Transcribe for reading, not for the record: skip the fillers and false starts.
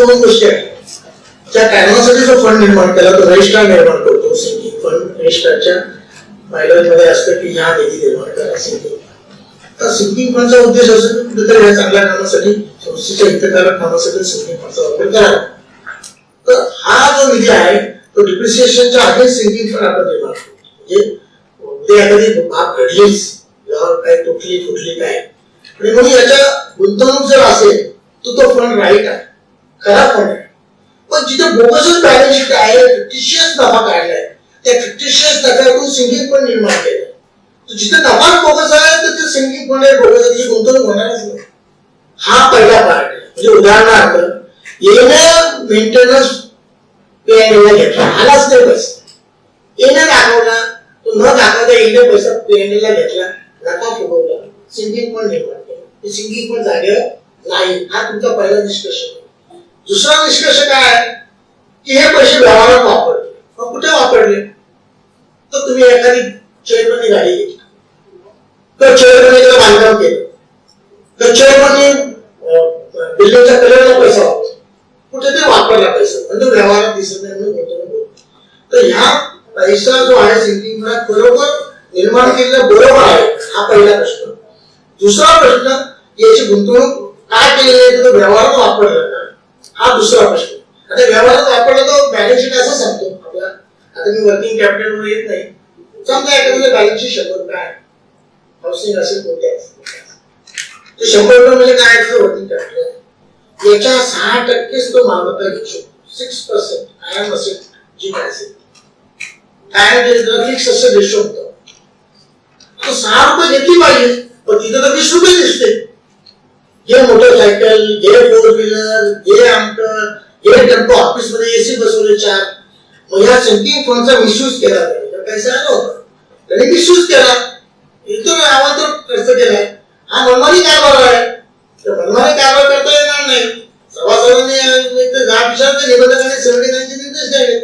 दोन गोष्टी आहेत. त्या कॅनव्हासाठी जो फंड निर्माण केला तो रजिस्ट्रार निर्माण करतो. सिंगिंग फंड रजिस्ट्रारच्या बायलॉजमध्ये असतं की ह्या निधी निर्माण करा सिंगिंग. तर सिंगिंग फंडचा उद्देश असतो की कुठेतरी या चांगल्या कामासाठी संस्थेच्या हितकारक कामासाठी सिंगिंग फंडचा वापर करावा. तर हा जो निधी आहे तो डिप्रिसिएशनच्या आधीच सिंगिंग फंड आपण निर्माण करतो. म्हणजे ते एखादी बाब घडलीच काय तुटली फुटली काय आणि म्हणून याच्या गुंतवणूक जर असेल तर तो फंड राईट आहे, खरा फंड आहे. पण जिथे बोगसच बॅलन्स शीट आहे, फिक्टिशियस नफा काढलाय, त्या फिक्टिशियस नफ्यातून सिंगिंग फंड निर्माण केलं. तर जिथे नफा बोगस आहे तर ते सिंगिंग फंड बोगस गुंतवणूक होणारच नाही. हा पहिला पार्ट आहे. म्हणजे उदाहरणार्थ येणं मेंटेनन्स पेएनएला घेतला, आलाच नाही पैसा, येणं दाखवला, तो न दाखवता येणं पैसा पेएनएला घेतला, नफा फुगवला, सिंगिंग फंड निर्माण केलं. सिंगिंग फंड जागेवर नाही. हा तुमचा पहिला निष्कर्ष. दुसरा निष्कर्ष काय आहे की हे पैसे व्यवहारात वापरले. मग कुठे वापरले? तर तुम्ही एखादी चेअरमनी गाडी घेतली, तर चेअरमनी त्याला बांधकाम केलं, तर चेअरमनी बिल्डिंगच्या कलरला पैसा वापरला, कुठेतरी वापरला पैसा, म्हणजे व्यवहारात दिसत नाही म्हणून गुंतवणूक होती. तर ह्या पैसा जो आहे सिंगिंग फंडात बरोबर निर्माण केलेला बरोबर आहे. हा पहिला प्रश्न. दुसरा प्रश्न, याची गुंतवणूक काय केलेली आहे तर व्यवहारात वापरला का, हा दुसरा प्रश्न. आता व्यवहारात वापरला तो बॅलन्स शीट असं सांगतो आपला. आता मी वर्किंग कॅपिटल वर येत नाही. समजा एखाद्या बॅलन्स शीट 100 रुपये आहे, हाऊसिंग असेल कोणते असेल, ते 100 रुपये म्हणजे काय आहे वर्किंग कॅपिटल. याच्या 6% तो मालमत्ता घेऊ शकतो. 6% कायम असेल जी काय असेल, कायम फिक्स असं रेशो होतं. तो 6 रुपये घेतली पाहिजे, पण तिथे तर 20 रुपये दिसते. हे मोटरसायकल, हे 4 व्हीलर, हे आमचं, हे टेम्पो, ऑफिस मध्ये एसी बसवले 4. मग या सिंगिंग फंडचा मिसयूज केला पाहिजे. पैसा आला होता त्याने मिसयूज केला, इतर आवाज खर्च केला. हा मनमानी कारभार आहे. तर मनमानी कारभार करता येणार नाही. सभासदांनी 10 विचारते, निबंधकांनी संघटनांचे निर्देश द्यावे.